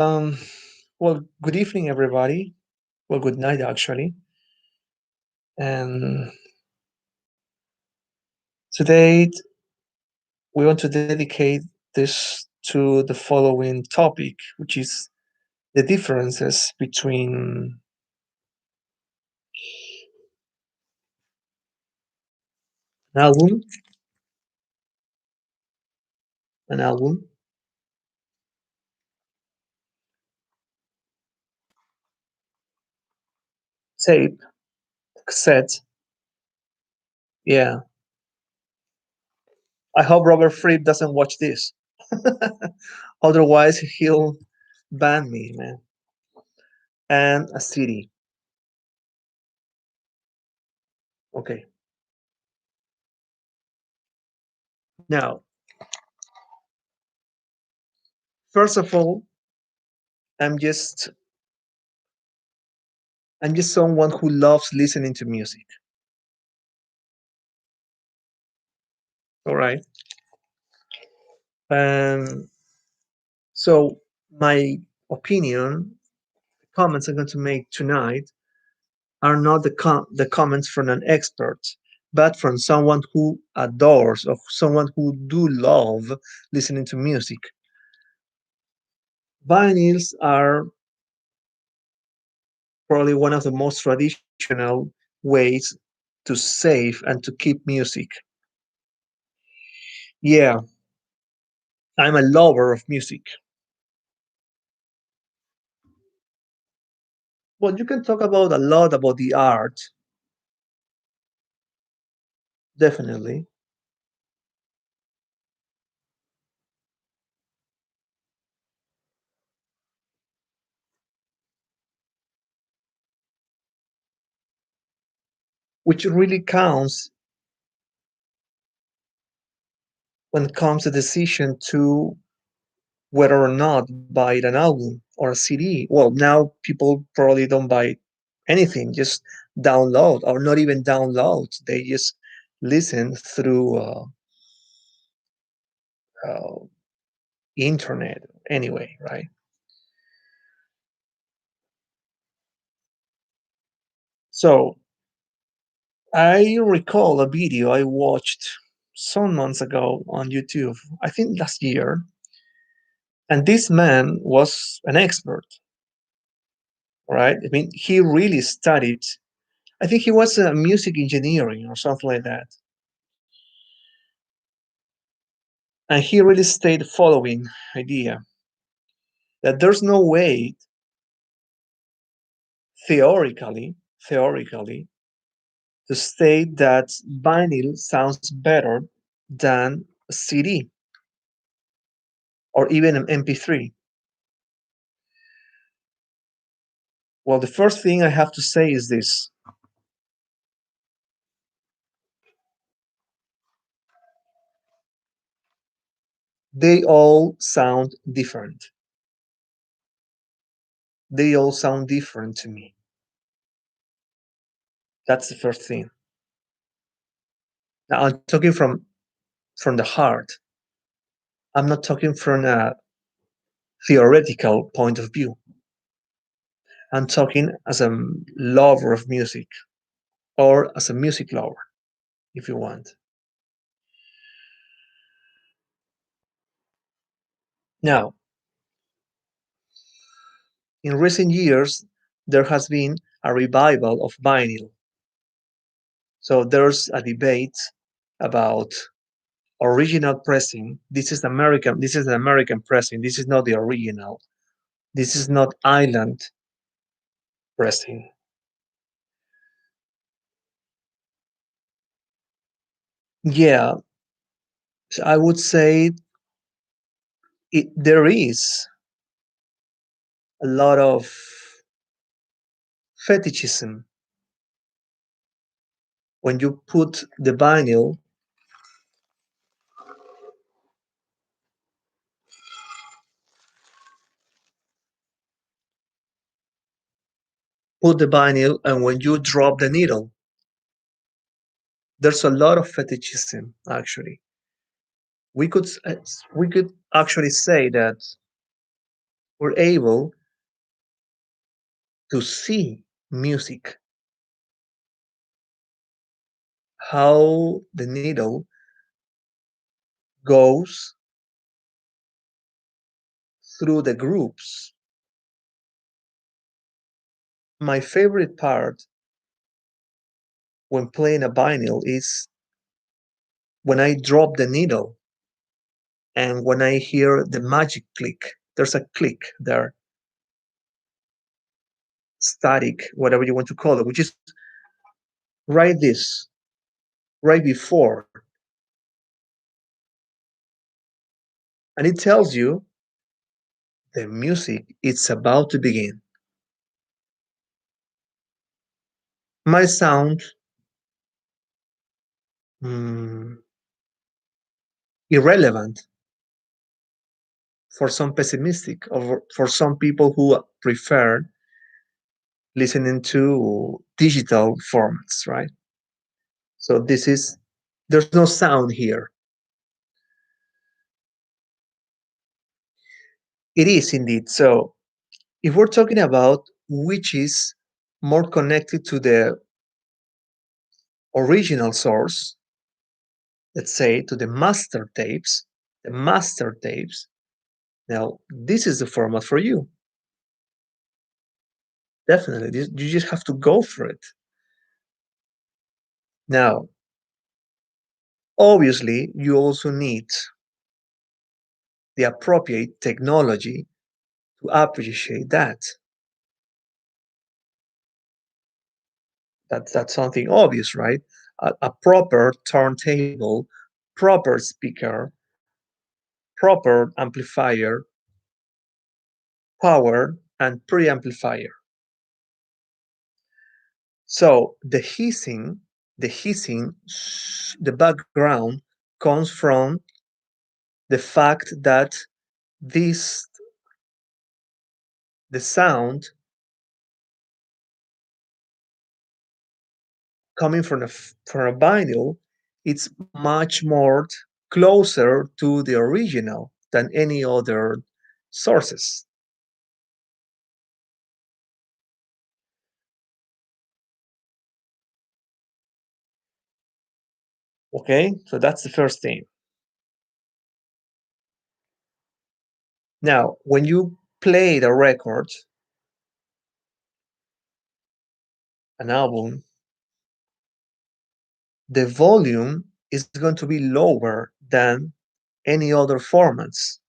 Um, well, good evening, everybody. Well, good night, actually. And today we want to dedicate this to the following topic, which is the differences between an album, an album, tape, cassette. Yeah, I hope Robert Fripp doesn't watch this. Otherwise, he'll ban me, man. And a CD. Okay. Now, first of all, I'm just I'm just someone who loves listening to music. All right. And so my opinion, comments I'm going to make tonight are not the comments from an expert, but from someone who adores or someone who do love listening to music. Vinyls are probably one of the most traditional ways to save and to keep music. Yeah, I'm a lover of music. Well, you can talk about a lot about the art, definitely, which really counts when it comes to decision to whether or not buy an album or a CD. Well, now people probably don't buy anything, just download or not even download. They just listen through uh, internet anyway, right? So I recall a video I watched some months ago on YouTube, I think last year, and this man was an expert, right? I mean, he really studied. I think he was a music engineering or something like that. And he really stated the following idea that there's no way theoretically to state that vinyl sounds better than a CD or even an MP3. Well, the first thing I have to say is this: they all sound different. They all sound different to me. That's the first thing. Now I'm talking from the heart. I'm not talking from a theoretical point of view. I'm talking as a lover of music or as a music lover, if you want. Now, in recent years, there has been a revival of vinyl. So there's a debate about original pressing. This is American. This is an American pressing. This is not the original. This is not island pressing. Yeah, so I would say there is a lot of fetishism when you put the vinyl and when you drop the needle. There's a lot of fetishism actually. We could we could actually say that we're able to see music, how the needle goes through the groups. My favorite part when playing a vinyl is when I drop the needle and when I hear the magic click. There's a click there, static, whatever you want to call it, which is right this, right before. And it tells you the music is about to begin. Might sound mm, irrelevant for some pessimistic or for some people who prefer listening to digital formats, right? So there's no sound here. It is indeed. So if we're talking about which is more connected to the original source, let's say to the master tapes, now this is the format for you. Definitely, you just have to go for it. Now, obviously, you also need the appropriate technology to appreciate that. That's something obvious, right? A proper turntable, proper speaker, proper amplifier, power, and preamplifier. So the hissing, the background comes from the fact that this the sound coming from a vinyl, it's much more closer to the original than any other sources. Okay, so that's the first thing. Now, when you play the record, an album, the volume is going to be lower than any other formats.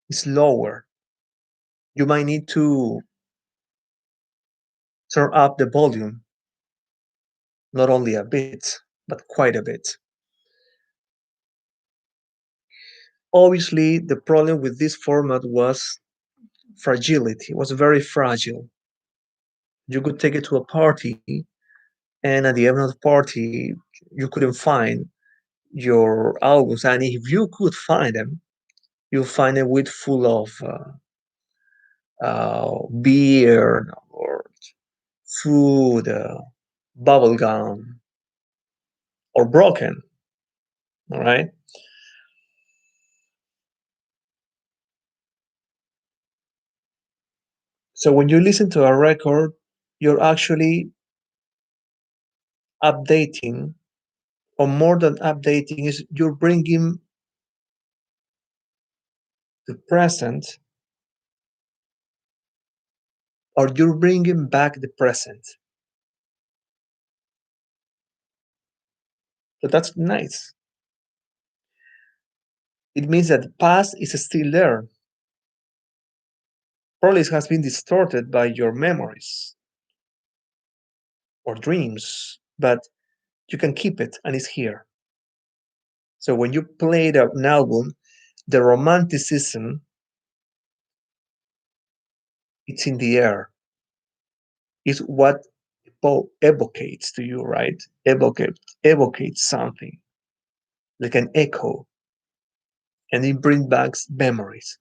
It's lower. You might need to turn up the volume, not only a bit, but quite a bit. Obviously, the problem with this format was fragility. It was very fragile. You could take it to a party, and at the end of the party, you couldn't find your albums. And if you could find them, you'll find it with full of beer or food, bubble gum, or broken. All right. So when you listen to a record, you're actually updating, or more than updating, is you're bringing the present, or you're bringing back the present. So that's nice. It means that the past is still there. Probably it has been distorted by your memories or dreams, but you can keep it and it's here. So when you play an album, the romanticism, it's in the air. It's what evocates to you, right? Evocates something like an echo, and it brings back memories.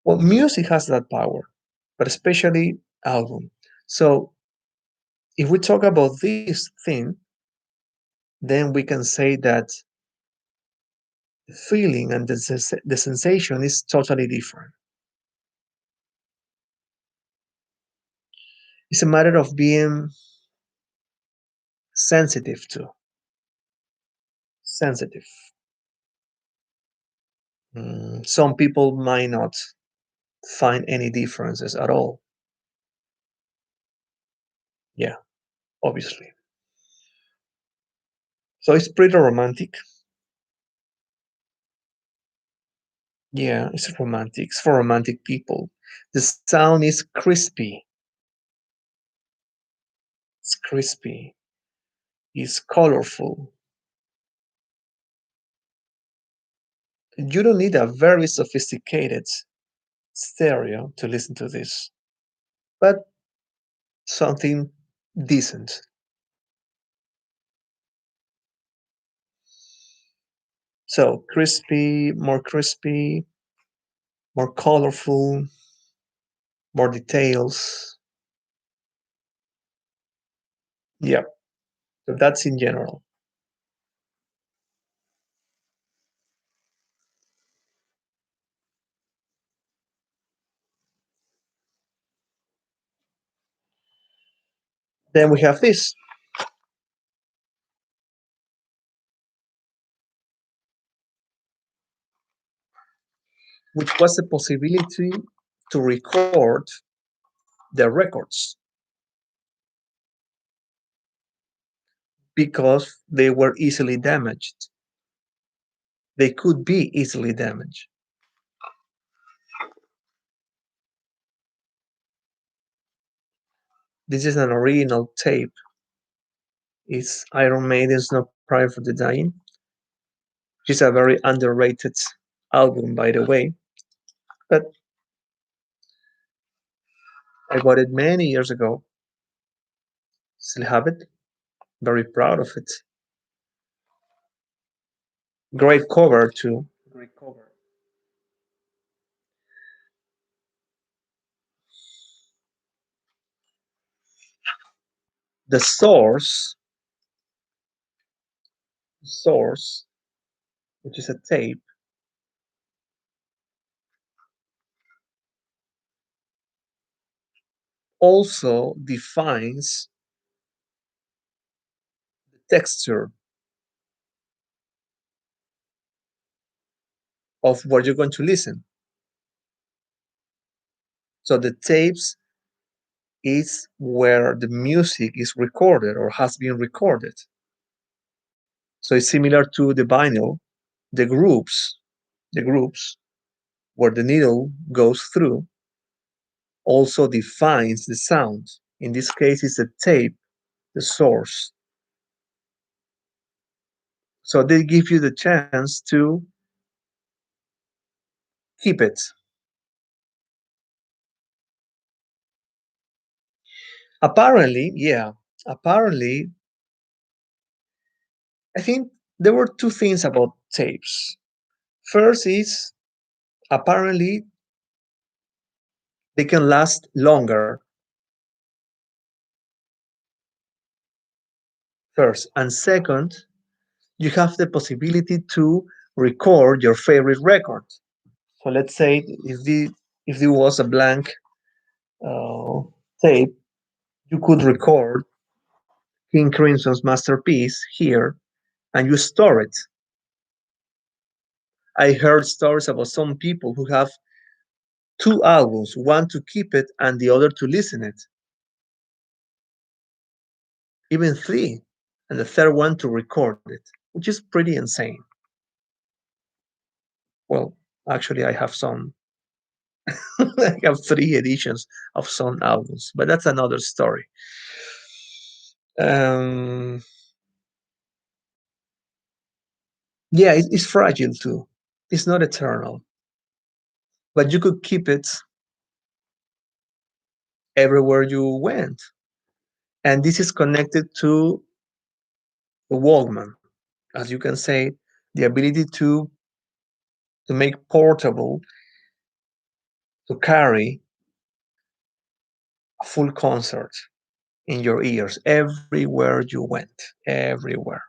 Well, music has that power, but especially album. So if we talk about this thing, then we can say that The feeling and the sensation is totally different. It's a matter of being sensitive to, sensitive. Some people might not find any differences at all. Yeah, obviously. So it's pretty romantic. Yeah, it's romantic. It's for romantic people. The sound is crispy. It's crispy. It's colorful. You don't need a very sophisticated stereo to listen to this, but something decent. So crispy, more colorful, more details. Yeah, so that's in general. Then we have this, which was the possibility to record the records because they were easily damaged. They could be easily damaged. This is an original tape. It's Iron Maiden's No Pride for the Dying, which is a very underrated album, by the way. But I bought it many years ago. Still have it. Very proud of it. Great cover too. Great cover. The source, which is a tape, also defines the texture of what you're going to listen. So the tapes is where the music is recorded or has been recorded. So it's similar to the vinyl, the grooves where the needle goes through also defines the sound. In this case, it's the tape, the source. So they give you the chance to keep it. Apparently, yeah, apparently, I think there were two things about tapes. First is apparently they can last longer first. And second, you have the possibility to record your favorite record. So let's say if there was a blank uh, tape, you could record King Crimson's masterpiece here and you store it. I heard stories about some people who have two albums, one to keep it and the other to listen it, even three, and the third one to record it, which is pretty insane. Well, actually, I have some. I have three editions of some albums, but that's another story. Um, yeah, it's fragile too. It's not eternal, but you could keep it everywhere you went. And this is connected to the Walkman, as you can say, the ability to make portable, to carry a full concert in your ears everywhere you went, everywhere.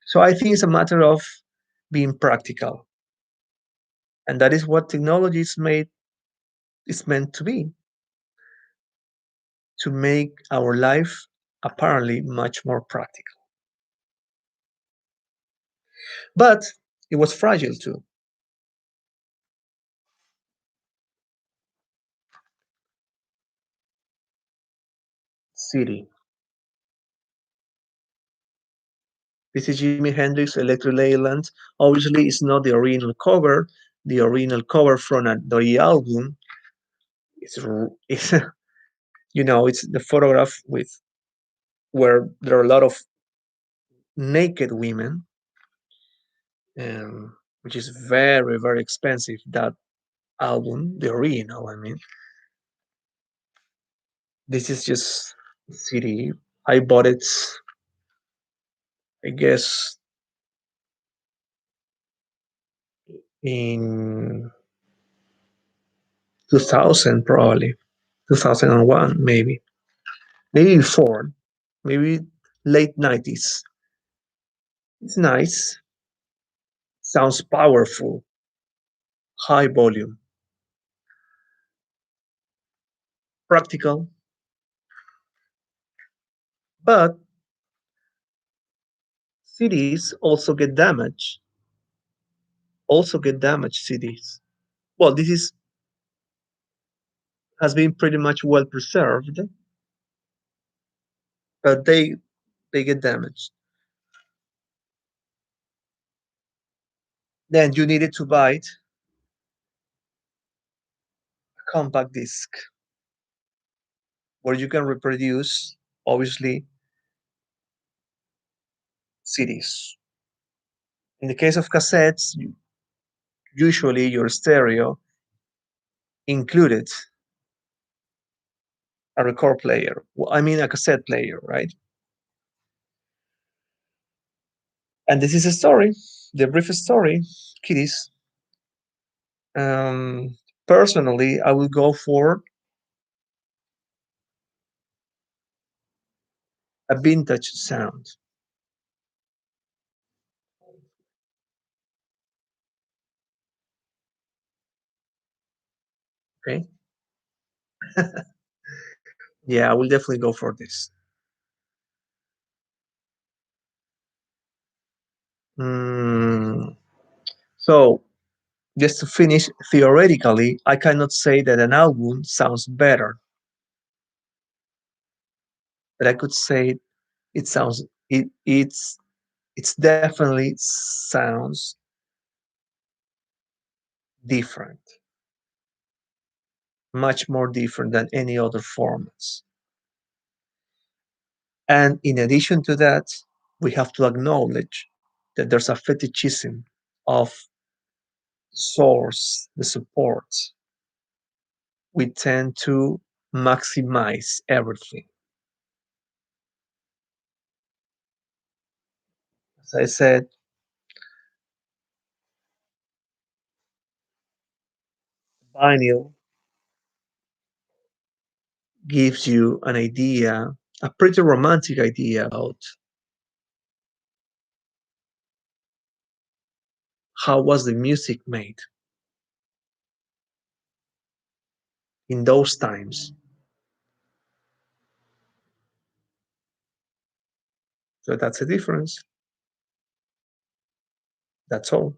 So I think it's a matter of being practical. And that is what technology is meant to be, to make our life apparently much more practical. But it was fragile too. City. This is Jimi Hendrix Electric Ladyland. Obviously, it's not the original cover. The original cover from the album is it's the photograph with where there are a lot of naked women, which is very very expensive. That album, the original, I mean, this is just CD. I bought it, I guess, in 2000 probably, 2001 maybe, maybe before, maybe late 90s. It's nice, sounds powerful, high volume, practical, but CDs also get damaged CDs. Well, this is has been pretty much well preserved, but they get damaged. Then you needed to buy a compact disc where you can reproduce, obviously, CDs. In the case of cassettes, usually your stereo included a record player. Well, I mean a cassette player, right? And this is a story, the brief story, kiddies. Um, Personally, I will go for a vintage sound. Okay. Yeah, I will definitely go for this. Mm, so, just to finish, theoretically, I cannot say that an album sounds better, but I could say it sounds it's definitely sounds different, much more different than any other formats. And in addition to that, we have to acknowledge that there's a fetishism of source, the support. We tend to maximize everything. As I said, vinyl gives you an idea, a pretty romantic idea about how was the music made in those times. So that's a difference. That's all.